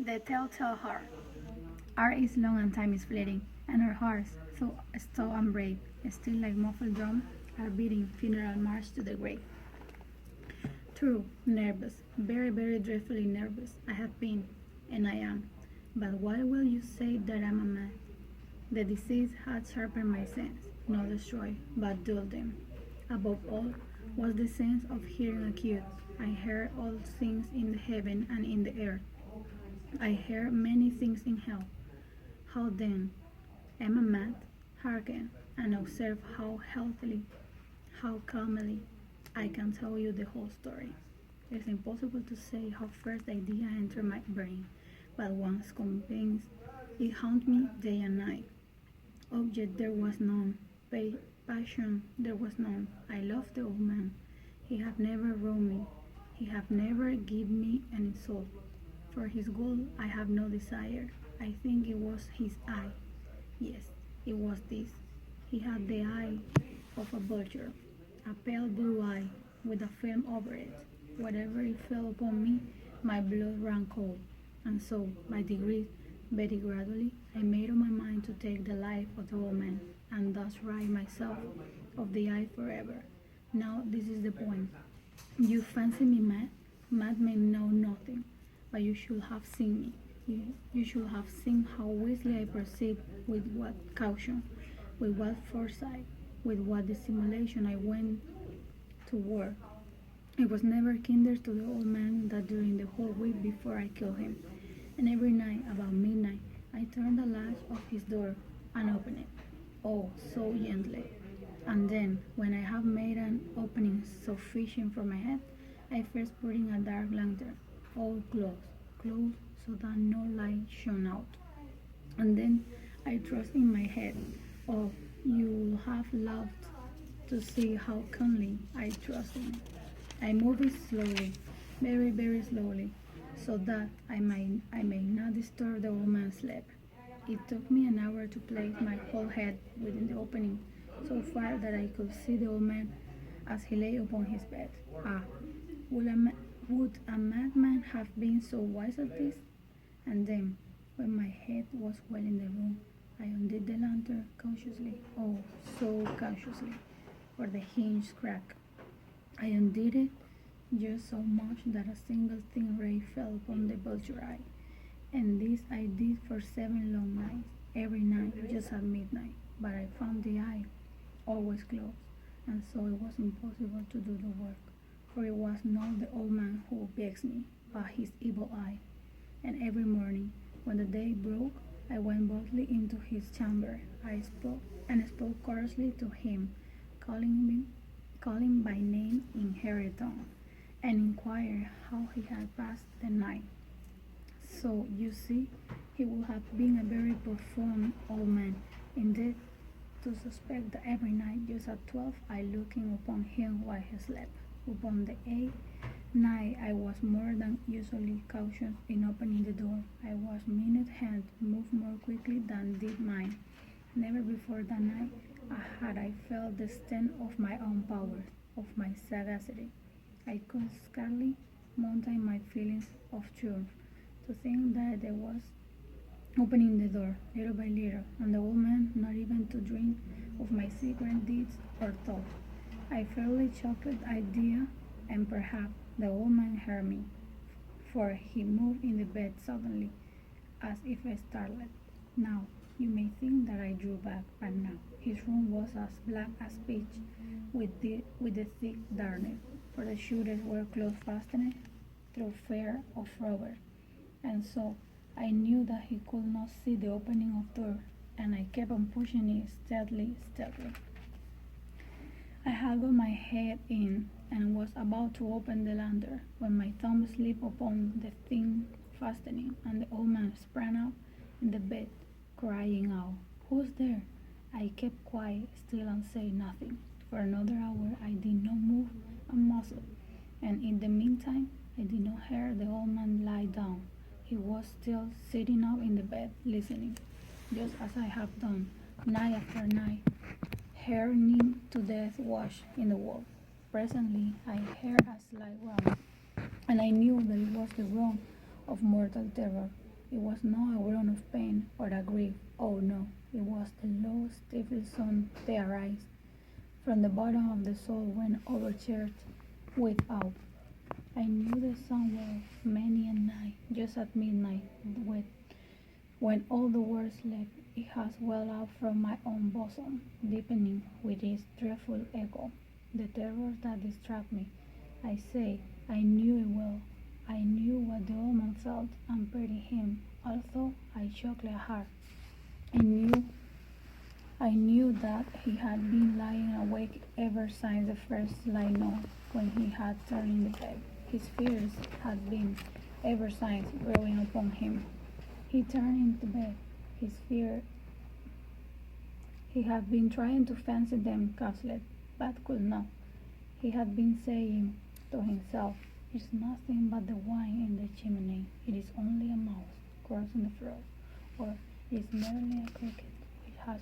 The telltale heart. Art is long and time is fleeting, and our hearts, so still and brave, still like muffled drum, are beating funeral march to the grave. True, nervous, very, very dreadfully nervous. I have been, and I am. But why will you say that I'm a man? The disease had sharpened my sense, not destroyed, but dulled them. Above all was the sense of hearing acute. I heard all things in heaven and in the earth. I heard many things in hell. How then? Am I mad? Hearken, and observe how healthily, how calmly I can tell you the whole story. It is impossible to say how first the idea entered my brain, but once convinced, it haunted me day and night. Object there was none, passion there was none. I loved the old man. He had never wronged me. He had never given me an insult. For his gold I have no desire. I think it was his eye. Yes, it was this. He had the eye of a vulture, a pale blue eye with a film over it. Whatever it fell upon me, my blood ran cold. And so, by degrees, very gradually, I made up my mind to take the life of the old man, and thus rid myself of the eye forever. Now, this is the point. You fancy me mad? Madmen know nothing, but you should have seen me. You should have seen how wisely I proceed, with what caution, with what foresight, with what dissimulation I went to work. It was never kinder to the old man that during the whole week before I killed him, and every night about midnight, I turned the latch of his door and opened it. Oh, so gently. And then, when I have made an opening sufficient for my head, I first put in a dark lantern, all close so that no light shone out. And then I thrust in my head. Oh, you would have loved to see how calmly I thrust in. I moved it slowly, very, very slowly, so that I may not disturb the old man's sleep. It took me an hour to place my whole head within the opening, so far that I could see the old man as he lay upon his bed. Ah, would a madman have been so wise as this? And then, when my head was well in the room, I undid the lantern cautiously, oh, so cautiously, for the hinge cracked. I undid it just so much that a single thin ray fell upon the vulture eye, and this I did for 7 long nights, every night just at midnight. But I found the eye always closed, and so it was impossible to do the work, for it was not the old man who vexed me, but his evil eye. And every morning, when the day broke, I went boldly into his chamber. I spoke coarsely to him, calling by name in her tongue, and inquired how he had passed the night. So, you see, he would have been a very profound old man, indeed, to suspect that every night, just at 12, I looking upon him while he slept. Upon the 8th night, I was more than usually cautious in opening the door. I was minute hand, moved more quickly than did mine. Never before that night had I felt the extent of my own powers, of my sagacity. I could scarcely maintain my feelings of triumph. To think that I was opening the door, little by little, and the old man not even to dream of my secret deeds or thoughts. I fairly chuckled the idea, and perhaps the old man heard me, for he moved in the bed suddenly, as if startled. Now, you may think that I drew back, but no. His room was as black as pitch, with the thick darkness, for the shutters were close fastened through fear of robbers, and so I knew that he could not see the opening of door, and I kept on pushing it stealthily. I had got my head in and was about to open the lantern when my thumb slipped upon the thin fastening, and the old man sprang up in the bed, crying out, "Who's there?" I kept quiet, still, and said nothing. For another hour I did not move a muscle, and in the meantime I did not hear the old man lie down. He was still sitting up in the bed, listening, just as I have done, night after night, hearing to death wash in the wall. Presently I heard a slight groan, and I knew that it was the groan of mortal terror. It was not a groan of pain or a grief. Oh no, it was the low, stifled sound they arise from the bottom of the soul when overcharged with awe. I knew the song well many a night, just at midnight, when all the world slept. It has welled out from my own bosom, deepening with its dreadful echo the terrors that distract me. I say, I knew it well. I knew what the old man felt and pitied him, although I choked like her. I knew that he had been lying awake ever since the first slight note when he had turned in the bed. His fears had been ever since growing upon him. He turned into bed. His fear. He had been trying to fancy them castled, but could not. He had been saying to himself, "It's nothing but the wine in the chimney. It is only a mouse crossing the floor, or it is merely a cricket which has